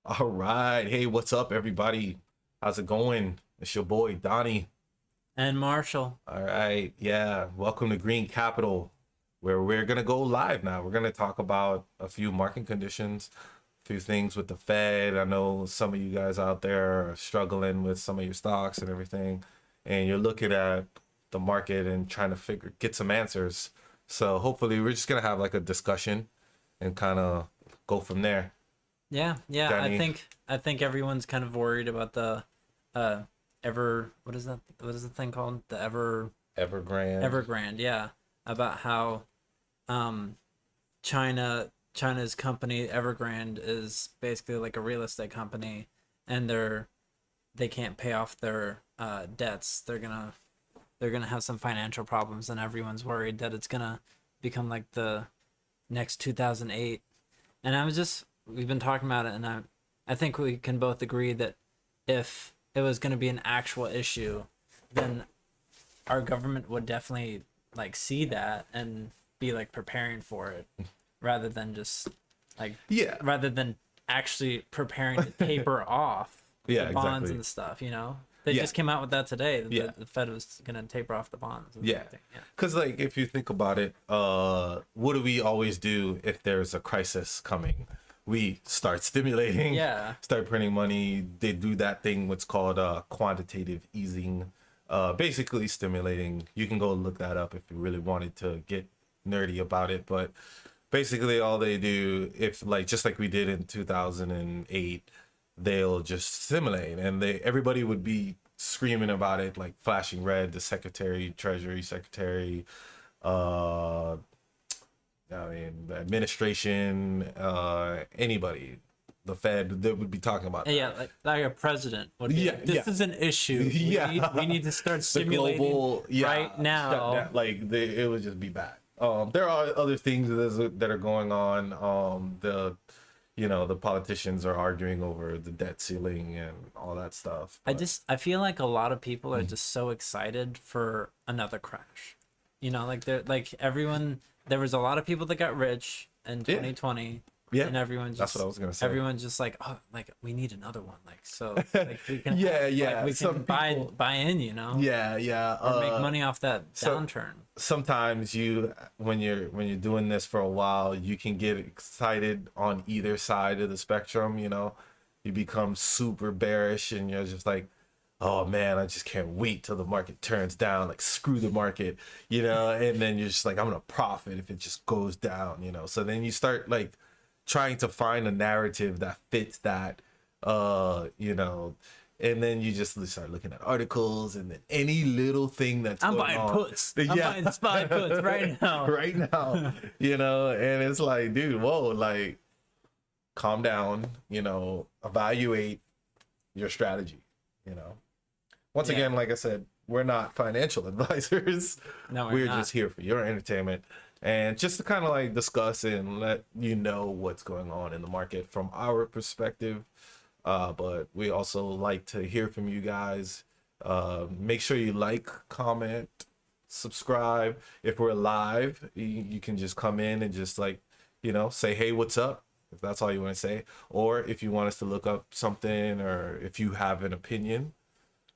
All right. Hey, what's up, everybody? How's it going? It's your boy, Donnie. And Marshall. All right. Yeah. Welcome to Green Capital, where we're going to go live now. We're going to talk about a few market conditions, a few things with the Fed. I know some of you guys out there are struggling with some of your stocks and everything, and you're looking at the market and trying to get some answers. So hopefully, we're just going to have like a discussion and kind of go from there. Yeah. Got I any? think I think everyone's kind of worried about the uh what is that? What is the thing called? The Evergrande. Evergrande, yeah. About how um China's company Evergrande is basically like a real estate company, and they can't pay off their debts. They're gonna have some financial problems, and everyone's worried that it's gonna become like the next 2008. And we've been talking about it, and I think we can both agree that if it was going to be an actual issue, then our government would definitely like see that and be like preparing for it, rather than just like Yeah. rather than actually preparing to taper off Yeah, the bonds exactly. and stuff. They Yeah. just came out with that today. Yeah. The Fed was going to taper off the bonds and Yeah. everything. Yeah. Because, like, if you think about it, what do we always do if there's a crisis coming? We start stimulating, Yeah. start printing money. They do that thing, what's called quantitative easing, basically stimulating. You can go look that up if you really wanted to get nerdy about it. But basically, all they do, if like just like we did in 2008, they'll just stimulate, and everybody would be screaming about it, like flashing red. The secretary, treasury secretary, uh, the administration, anybody, the Fed, they would be talking about that. Yeah, like a president would be Yeah, like, this yeah. is an issue. Yeah. We need to start The stimulating global, yeah, right now. like it would just be bad. There are other things that are going on. The politicians are arguing over the debt ceiling and all that stuff. I feel like a lot of people are just so excited for another crash. Like they're like everyone. There was a lot of people that got rich in 2020. Yeah, And everyone that's just what I was gonna say. everyone's just like, oh, like we need another one. Like, so like we can Yeah. we Some can buy people, buy in, yeah. or make money off that so- downturn. Sometimes when you're doing this for a while, you can get excited on either side of the spectrum. You become super bearish, and you're just like, oh man, I just can't wait till the market turns down. Like, screw the market, and then you're just like, I'm gonna profit if it just goes down. So then you start like trying to find a narrative that fits that, and then you just start looking at articles, and then any little thing that's I'm going buying on, puts. I'm buying SPY puts right now. right now, and it's like, dude, whoa, like, calm down, evaluate your strategy. Once Yeah. again, like I said, we're not financial advisors. No, we're We're not. just here for your entertainment, and just to kind of like discuss and let you know what's going on in the market from our perspective. But we also like to hear from you guys. Make sure you like, comment, subscribe. If we're live, you can just come in and just like, say, hey, what's up? If that's all you want to say. Or if you want us to look up something, or if you have an opinion,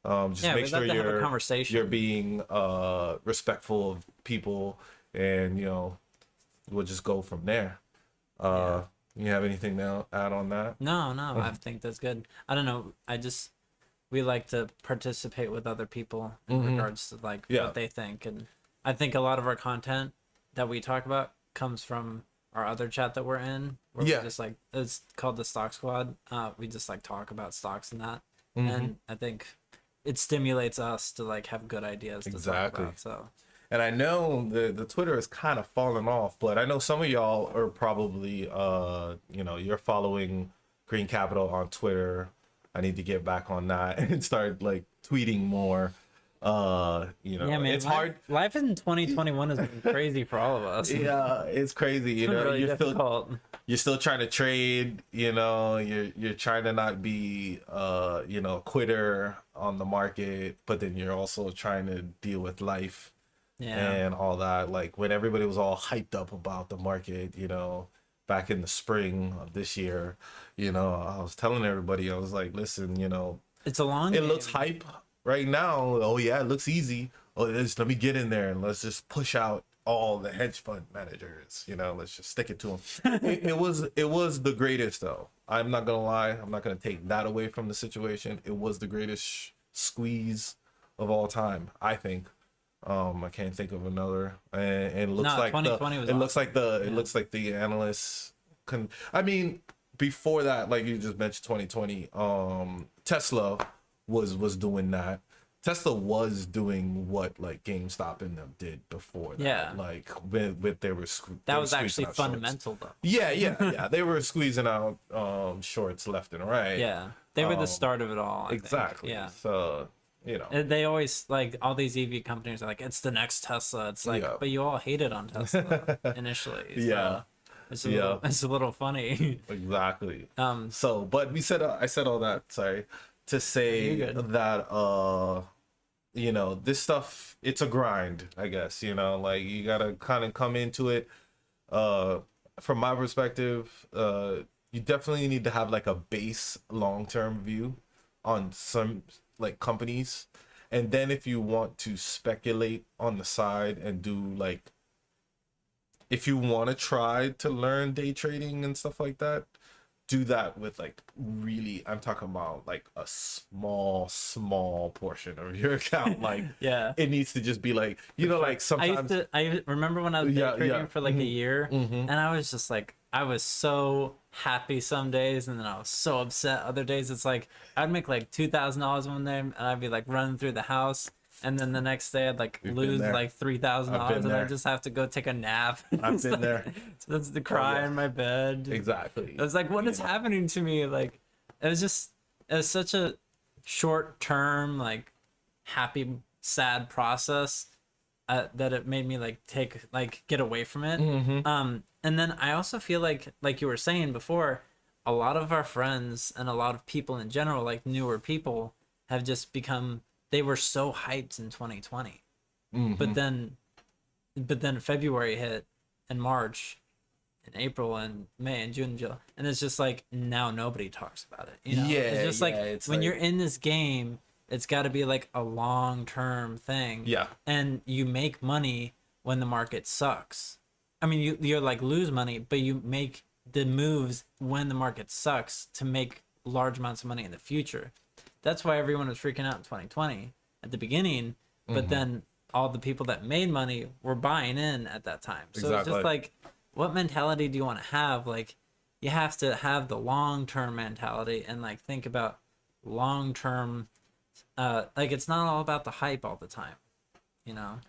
just Yeah, make we'd sure like to have a you're conversation. being respectful of people, and we'll just go from there. You have anything to add on that? No, I think that's good. I don't know. We like to participate with other people in regards to like Yeah. what they think, and I think a lot of our content that we talk about comes from our other chat that we're in, where Yeah. we just like, it's called the Stock Squad. We just like talk about stocks and that, and I think it stimulates us to like have good ideas to talk Exactly. about. So And I know the Twitter has kind of fallen off, but I know some of y'all are probably, you're following Green Capital on Twitter. I need to get back on that and start like tweeting more. yeah, man, it's hard. Life in 2021 has been crazy for all of us. Yeah, it's crazy. It's been really You're difficult. still trying to trade. You're trying to not be a quitter on the market, but then you're also trying to deal with life Yeah. and all that. Like when everybody was all hyped up about the market, back in the spring of this year. I was telling everybody, I was like, listen, It's a long it game. looks hype right now. Oh yeah, it looks easy. Oh, let me get in there and let's just push out all the hedge fund managers. Let's just stick it to them. it was the greatest though. I'm not gonna lie. I'm not gonna take that away from the situation. It was the greatest squeeze of all time, I think. I can't think of another. And it looks like 2020 was it looks awesome. like it looks like the analysts I mean, before that, like you just mentioned 2020, Tesla was doing that. Tesla was doing what like GameStop and them did before that. Yeah. Like with they were That they was were actually squeezing out shorts. fundamental though. Yeah. They were squeezing out shorts left and right. Yeah, they were the start of it all. I think. Exactly. Yeah. So, They always like all these EV companies are like, it's the next Tesla. It's like, Yeah. but you all hated on Tesla initially. So Yeah. it's a little funny. Exactly. Um, So, but I said all that, sorry, to say You're good. that this stuff, it's a grind, I guess, like you gotta kind of come into it. From my perspective, you definitely need to have like a base long-term view on some like companies. And then if you want to speculate on the side and do like, if you want to try to learn day trading and stuff like that, do that with like really, I'm talking about like a small portion of your account. Like yeah. it needs to just be like, like sometimes I remember when I was day Yeah, trading yeah. for like a year, and I was just like, I was so happy some days, and then I was so upset other days. It's like I'd make like $2,000 one day, and I'd be like running through the house, and then the next day I'd like You've been lose there. like $3,000, I've been and I there. just have to go take a nap. I've It's been like- there. So that's the cry yeah. in my bed. Exactly. I was like, what is happening to me? Like, it was such a short term, like, happy, sad process that it made me get away from it. And then I also feel like you were saying before, a lot of our friends and a lot of people in general, like newer people, have just become, they were so hyped in 2020. But then February hit and March and April and May and June and July, and it's just like now nobody talks about it. Yeah, it's just like it's when like- you're in this game, it's got to be like a long-term thing. Yeah. And you make money when the market sucks. I mean, you're like lose money, but you make the moves when the market sucks to make large amounts of money in the future. That's why everyone was freaking out in 2020 at the beginning, but then all the people that made money were buying in at that time. So it's Exactly. just like, what mentality do you want to have? Like, you have to have the long-term mentality and like think about long-term, like it's not all about the hype all the time,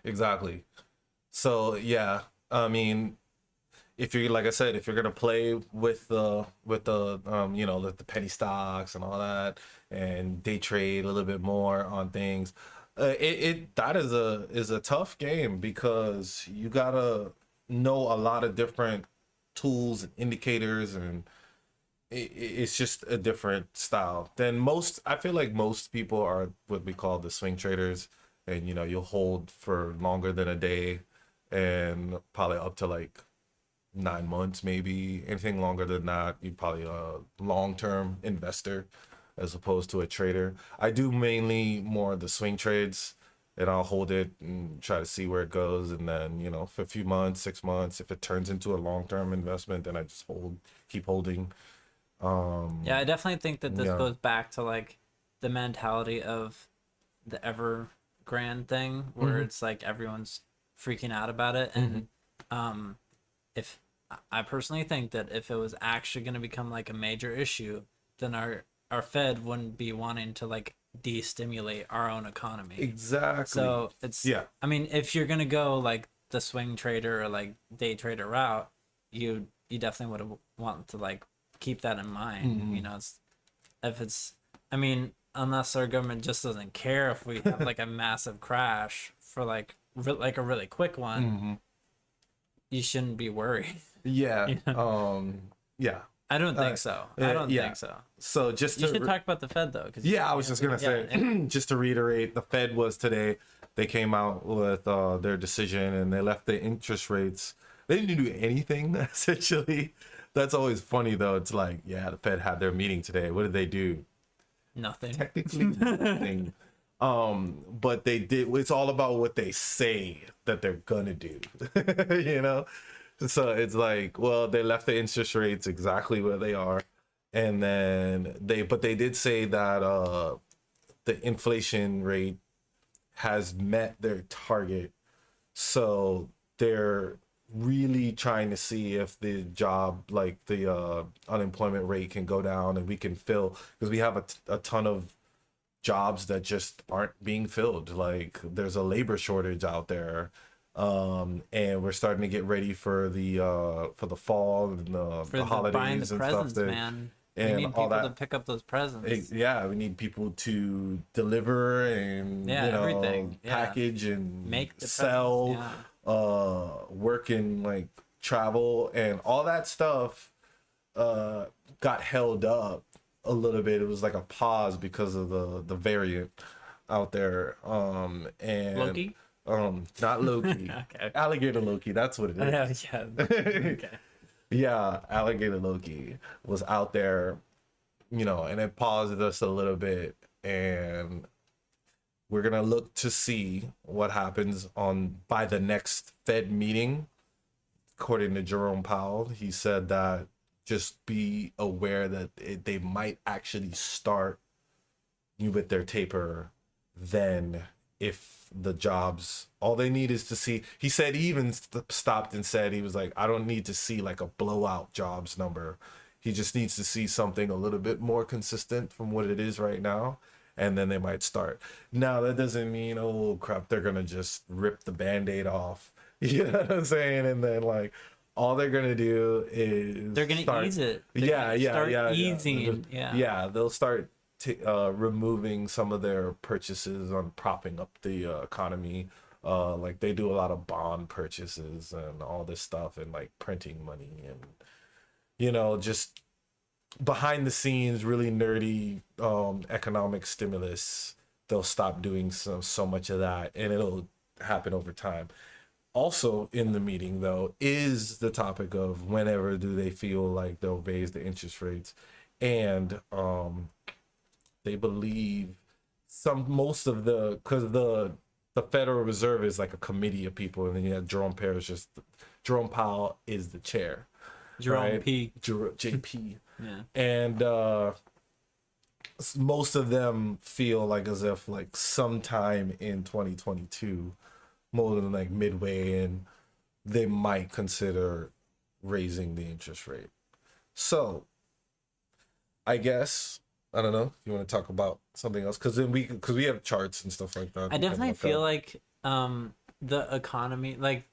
Exactly. So yeah, I mean, if you're like I said, if you're gonna play with the the penny stocks and all that, and day trade a little bit more on things, that is a tough game because you gotta know a lot of different tools and indicators, and it's just a different style than most. I feel like most people are what we call the swing traders, and you'll hold for longer than a day, and probably up to like 9 months, maybe anything longer than that. You're probably a long-term investor as opposed to a trader. I do mainly more of the swing trades, and I'll hold it and try to see where it goes, and then for a few months, 6 months, if it turns into a long-term investment, then I just keep holding. Yeah, I definitely think that this Yeah. goes back to like the mentality of the Evergrande thing, where it's like everyone's freaking out about it, and if I personally think that if it was actually going to become like a major issue, then our Fed wouldn't be wanting to like de-stimulate our own economy. Exactly. So it's Yeah. I mean, if you're gonna go like the swing trader or like day trader route, you definitely would want to like keep that in mind. I mean, unless our government just doesn't care if we have like a massive crash for like a really quick one, you shouldn't be worried. Yeah. Yeah. I don't think so. I don't yeah. think so. So just You to should talk about the Fed though. 'Cause Yeah, I was just gonna say, yeah. just to reiterate, the Fed was today. They came out with their decision, and they left the interest rates. They didn't do anything essentially. That's always funny though. It's like, yeah, the Fed had their meeting today. What did they do? Nothing. Technically nothing. But they did. It's all about what they say that they're gonna do. You know. So it's like, well, they left the interest rates exactly where they are, and then they did say that the inflation rate has met their target. So they're really trying to see if the unemployment rate can go down and we can fill, because we have a ton of jobs that just aren't being filled. Like there's a labor shortage out there. And we're starting to get ready for the fall and the holidays buying the and presents, stuff. man. And we need all people that. to pick up those presents. Yeah, we need people to deliver and everything. Package and Make the sell, presents, work and like travel and all that stuff. Got held up a little bit. It was like a pause because of the variant out there. And Loki? Not Loki. Okay. Alligator Loki. That's what it is. Yeah. Okay. Yeah, Alligator Loki was out there, and it paused us a little bit, and we're gonna look to see what happens by the next Fed meeting. According to Jerome Powell, he said that just be aware that they might actually start with their taper then. If the jobs, all they need is to see, he said, he even stopped and said, he was like, I don't need to see like a blowout jobs number. He just needs to see something a little bit more consistent from what it is right now. And then they might start. Now, that doesn't mean, oh crap, they're going to just rip the Band-Aid off. You know what I'm saying? And then like, all they're going to do is they're going to ease it. Easing. Yeah, they'll start removing some of their purchases on propping up the economy. Like they do a lot of bond purchases and all this stuff and like printing money and, just behind the scenes, really nerdy economic stimulus. They'll stop doing so much of that and it'll happen over time. Also in the meeting though is the topic of whenever do they feel like they'll raise the interest rates, and they believe because the Federal Reserve is like a committee of people, and then you have Jerome Powell is the chair. Jerome P. JP. Yeah. And most of them feel like as if like sometime in 2022, more than like midway in, they might consider raising the interest rate. So I guess, I don't know. You want to talk about something else? Because we have charts and stuff like that. I definitely feel like the economy, like,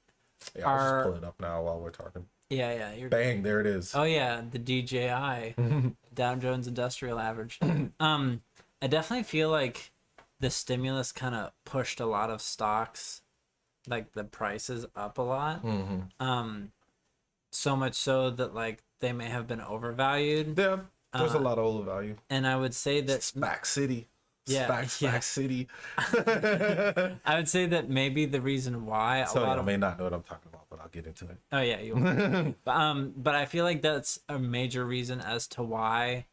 yeah, I'll just pull it up now while we're talking. Yeah. Bang, there it is. Oh yeah, the DJI, Dow Jones Industrial Average. I definitely feel like the stimulus kind of pushed a lot of stocks, like the prices up a lot. So much so that like they may have been overvalued. Yeah. There's a lot of overvalue. And I would say that SPAC City. Yeah, SPAC City. I would say that maybe the reason why I may not know what I'm talking about, but I'll get into it. Oh yeah, you will. But I feel like that's a major reason as to why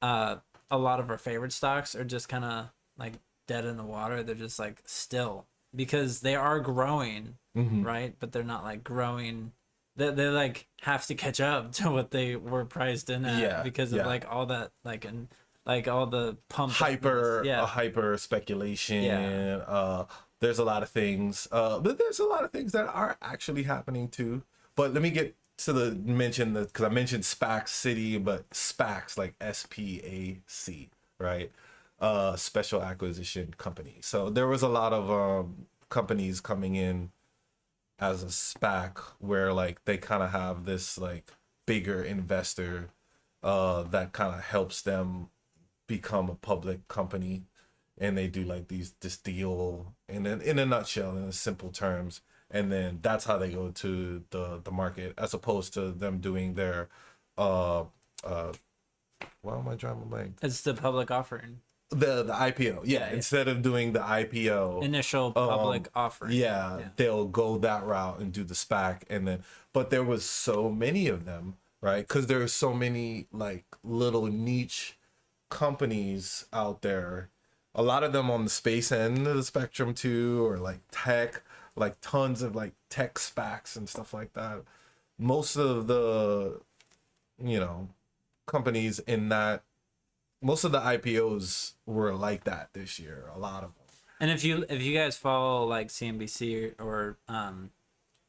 a lot of our favorite stocks are just kind of like dead in the water. They're just like still, because they are growing, right? But they're not like growing. They like have to catch up to what they were priced in at because of like all that like and like all the hyper speculation. There's a lot of things, but there's a lot of things that are actually happening too. But let me get to mention that, because I mentioned SPAC City, but SPACs like SPAC, right? Special acquisition company. So there was a lot of companies coming in as a SPAC where like they kind of have this like bigger investor that kind of helps them become a public company, and they do like this deal in a nutshell, in simple terms, and then that's how they go to the market, as opposed to them doing their why am I drawing a blank? It's the public offering. The IPO, instead of doing the IPO, initial public offering, they'll go that route and do the SPAC, and then, but there was so many of them right? Because there's so many like little niche companies out there. A lot of them on the space end of the spectrum too, or like tech, like tons of like tech SPACs and stuff like that. Most of the, you know, companies in that, most of the IPOs were like that this year. A lot of them. And if you guys follow like CNBC or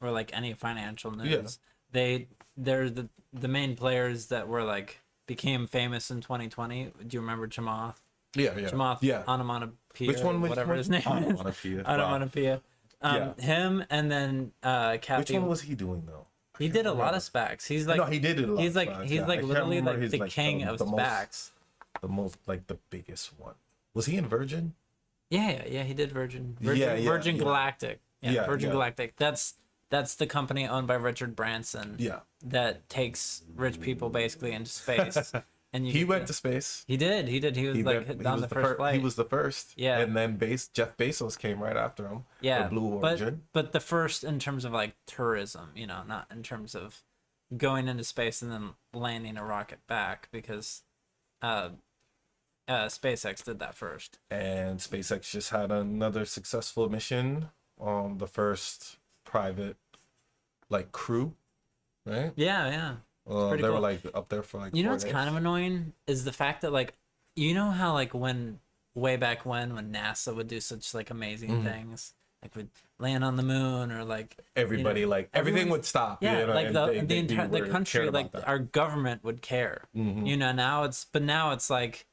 like any financial news, they're the main players that were like became famous in 2020. Do you remember Chamath? Yeah. Chamath Onomatopoeia. Which one? Whatever his name is. Onomatopoeia. Onomatopoeia. Him and then Kathy. Which one was he doing though? He did a lot of SPACs. He's like, no, he did it a lot. He's like SPACs, he's like I can't literally remember like his, the king of SPACs. The most like the biggest one. Was he in Virgin? Yeah. He did Virgin Galactic. Virgin Galactic. That's the company owned by Richard Branson. Yeah. That takes rich people basically into space. And he went to space. He did. He was on the first flight. He was the first. Yeah. And then Jeff Bezos came right after him. Yeah. The Blue Origin. But the first in terms of like tourism, not in terms of going into space and then landing a rocket back, because SpaceX did that first. And SpaceX just had another successful mission on the first private like crew, right? Yeah. They cool. were like up there for like 4 what's days. kind of annoying is the fact that like, how like way back when NASA would do such like amazing things, like would land on the moon or like everybody like everything would stop. Yeah, like and the entire the country, like our government would care. Now it's like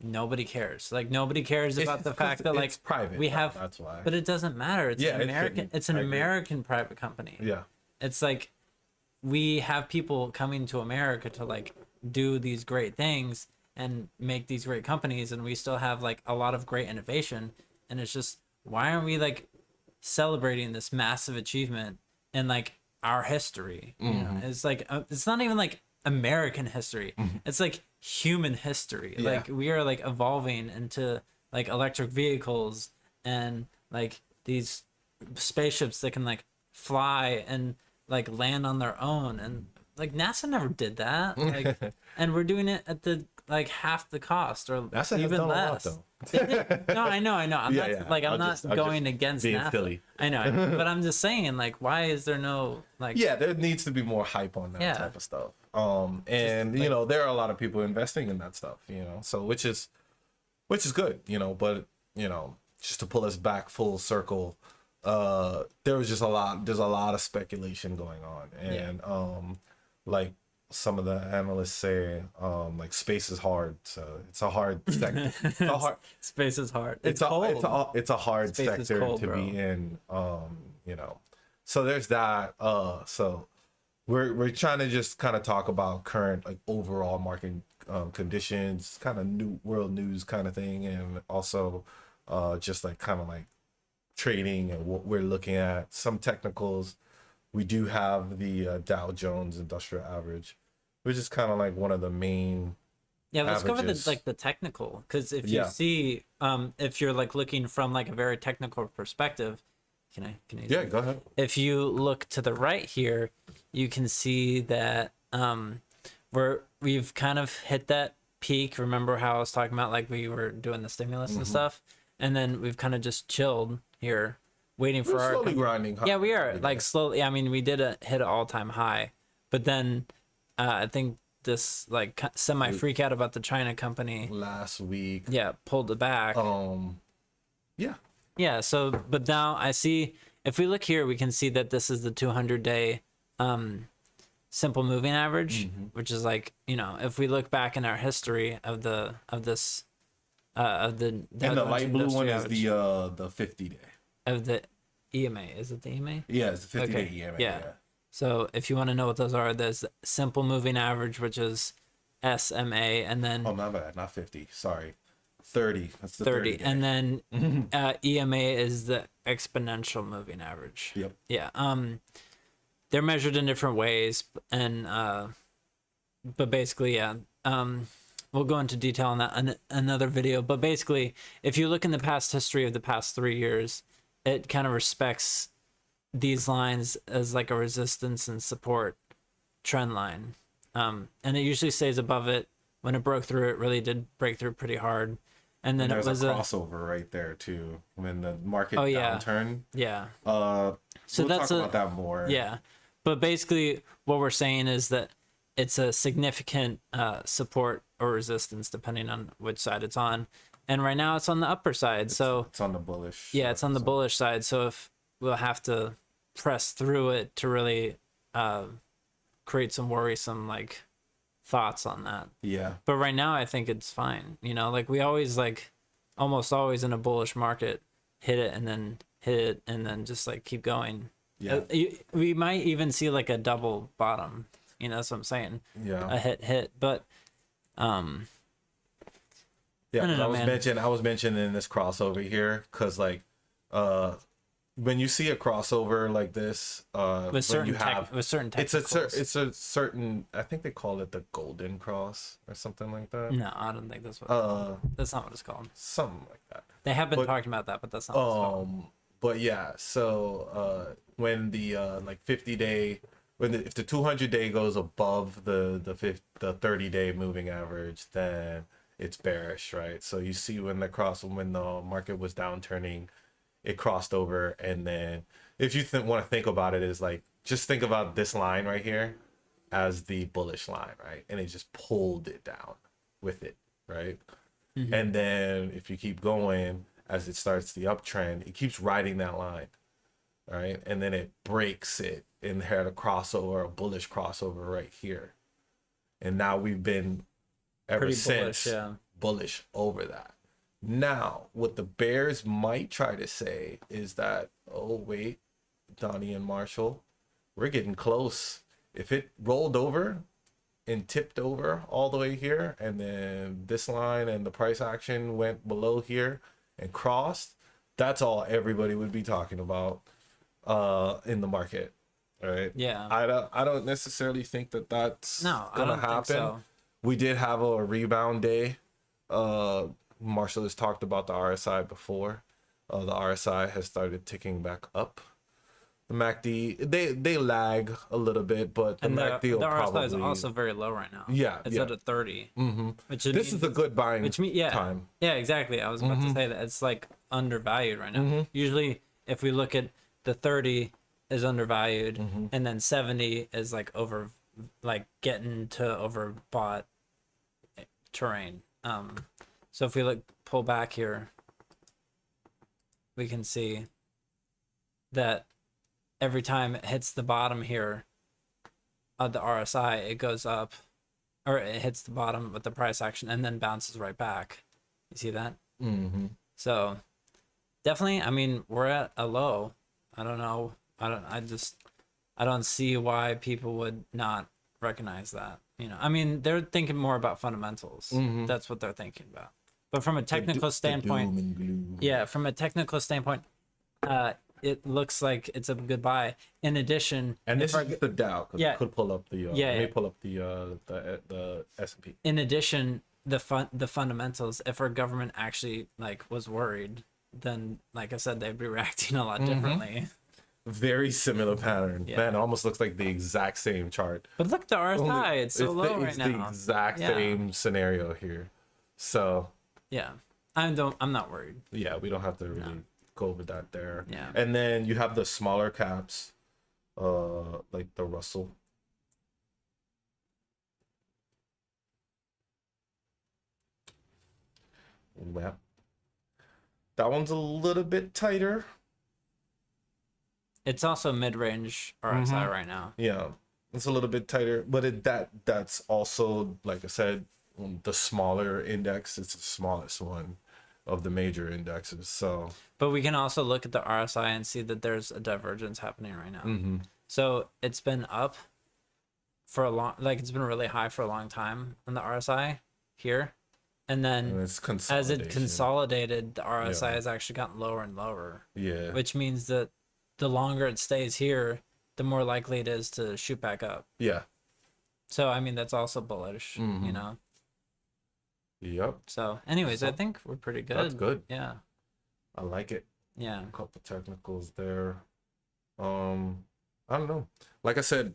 nobody cares. Like nobody cares about the fact that like it's private. We have that's why. But it doesn't matter. It's an American. It's an American private company. Yeah. It's like we have people coming to America to like do these great things and make these great companies, and we still have like a lot of great innovation. And it's just, why aren't we like celebrating this massive achievement in like our history? It's like it's not even like American history. It's like human history. Like we are like evolving into like electric vehicles and like these spaceships that can like fly and like land on their own, and like NASA never did that. Like and we're doing it at the like half the cost or NASA even less. No, I know. I'm not going against NASA. Silly. I know, but I'm just saying, like, why is there no like? Yeah, there needs to be more hype on that type of stuff. And just, like, there are a lot of people investing in that stuff. So which is good. But just to pull us back full circle, there's a lot of speculation going on, and like some of the analysts say, like space is hard, so it's a hard sector. Space is hard. It's a hard space sector cold, to bro. be in. So there's that. So we're trying to just kind of talk about current like overall market conditions, kind of new world news kind of thing, and also just like kind of like trading and what we're looking at, some technicals. We do have the Dow Jones Industrial Average, which is kind of like one of the main let's go over averages. the technical, because if you see if you're like looking from like a very technical perspective, can I Go ahead. if you look to the right here, you can see that we've kind of hit that peak. Remember how I was talking about like we were doing the stimulus and stuff, and then we've kind of just chilled here waiting for our slowly grinding high. Yeah, we are like slowly. I mean, we did hit an all-time high, but then I think this like semi freak out about the China company last week. Yeah, pulled it back. Yeah. So, but now I see, if we look here, we can see that this is the 200-day simple moving average, which is like, if we look back in our history of the and the light blue one is the 50-day of the EMA. Is it the EMA? Yeah, it's the 50-day EMA. Yeah. So if you want to know what those are, there's simple moving average, which is SMA, and then my bad, not 50. Sorry, 30. That's the 30, 30 and then EMA is the exponential moving average. Yep. Yeah. They're measured in different ways, and but basically, we'll go into detail on that in another video. But basically, if you look in the past history of the past 3 years, it kind of respects these lines as like a resistance and support trend line. And it usually stays above it. When it broke through, it really did break through pretty hard. And then And it there's was a crossover right there too. When the market yeah. downturn. Yeah. So we'll that's talk about that more. Yeah. But basically what we're saying is that it's a significant support or resistance depending on which side it's on. And right now it's on the upper side. So it's on the bullish. Yeah, it's on the bullish side. So if we'll have to press through it to really create some worrisome like thoughts on that. Yeah. But right now I think it's fine. You know, like we always like almost always in a bullish market hit it and then just like keep going. Yeah. We might even see like a double bottom. You know, that's what I'm saying. Yeah. A hit. But yeah, I I was mentioning this crossover here because like when you see a crossover like this, with certain technicals. it's a certain, I think they call it the golden cross or something like that. No, I don't think that's what that's not what it's called. Something like that. They have been talking about that, but that's not what it's called. But yeah, so when the like 50-day, if the 200-day goes above the 30-day moving average, then it's bearish, right? So you see when the market was downturning, it crossed over, and then if you want to think about it, is like just think about this line right here as the bullish line, right? And it just pulled it down with it, right? Mm-hmm. And then if you keep going as it starts the uptrend, it keeps riding that line, right? And then it breaks it and had a crossover, a bullish crossover right here. And now we've been ever since bullish over that. Now, what the bears might try to say is that, oh, wait, Donnie and Marshall, we're getting close. If it rolled over and tipped over all the way here, and then this line and the price action went below here and crossed, that's all everybody would be talking about in the market, right? Yeah. I don't necessarily think that that's gonna happen. Think so. We did have a rebound day. Marshall has talked about the RSI before. The RSI has started ticking back up. The MACD, they lag a little bit, but the MACD will probably... RSI is also very low right now. Yeah, it's at a 30. Mm-hmm. This is a good buying time. Yeah, exactly. I was about to say that it's like undervalued right now. Mm-hmm. Usually, if we look at the 30 is undervalued, and then 70 is like getting to overbought terrain. So if we pull back here, we can see that every time it hits the bottom here of the RSI, it goes up, or it hits the bottom with the price action and then bounces right back. You see that? Mm-hmm. So definitely, I mean, we're at a low. I don't know. I don't see why people would not recognize that. You know, I mean, they're thinking more about fundamentals. Mm-hmm. That's what they're thinking about. But from a technical standpoint, from a technical standpoint, it looks like it's a good buy. In addition, and this is the Dow. It could pull up the. May pull up the S&P. In addition, the fundamentals. If our government actually was worried, then like I said, they'd be reacting a lot differently. Very similar pattern. Yeah. Man, it almost looks like the exact same chart. But look, the RSI, it's so low right now. It's the exact same scenario here. So yeah, I'm not worried. Yeah, we don't have to really go over that there. Yeah. And then you have the smaller caps, like the Russell. Well, that one's a little bit tighter. It's also mid-range RSI right now. Yeah, it's a little bit tighter, but that's also, like I said, the smaller index. It's the smallest one of the major indexes. So, but we can also look at the RSI and see that there's a divergence happening right now. Mm-hmm. So it's been up for a long, it's been really high for a long time on the RSI here, and then as it consolidated, the RSI has actually gotten lower and lower. Yeah, which means that the longer it stays here, the more likely it is to shoot back up. Yeah. So I mean, that's also bullish. You know. Yep. So anyways, I think we're pretty good. That's good. Yeah. I like it. Yeah. A couple technicals there. I don't know. Like I said,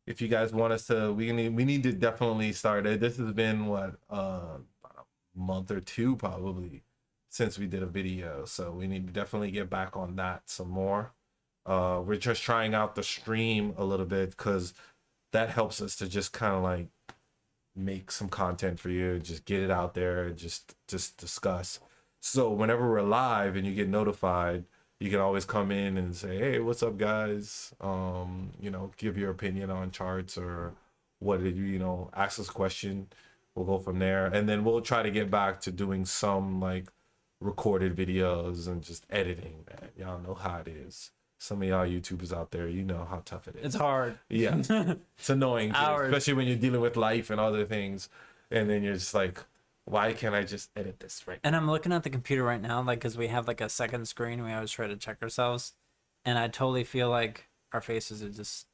if you guys want us to, we need to definitely start it. This has been what about a month or two probably since we did a video, so we need to definitely get back on that some more. We're just trying out the stream a little bit because that helps us to just kind of like make some content for you, just get it out there, just discuss. So whenever we're live and you get notified, you can always come in and say, hey, what's up, guys? You know, give your opinion on charts or what did you, you know, ask us a question. We'll go from there. And then we'll try to get back to doing some like recorded videos and just editing, man. Y'all know how it is. Some of y'all YouTubers out there, you know how tough it is. It's hard. Yeah. It's annoying, too, Hours. especially when you're dealing with life and other things. And then you're just like, why can't I just edit this right now? And I'm looking at the computer right now, like, because we have like a second screen. We always try to check ourselves, and I totally feel like our faces are just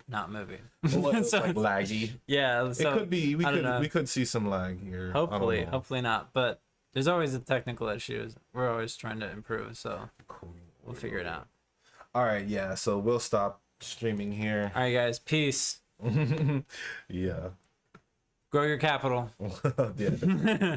not moving. Well, it's So like it's- laggy. Yeah, so It could be. I don't know. We could see some lag here. I don't hopefully, know. hopefully not. But there's always the technical issues. We're always trying to improve, so Cool. we'll figure it out. All right, yeah. So we'll stop streaming here. All right, guys, peace. Yeah. Grow your capital. Yeah.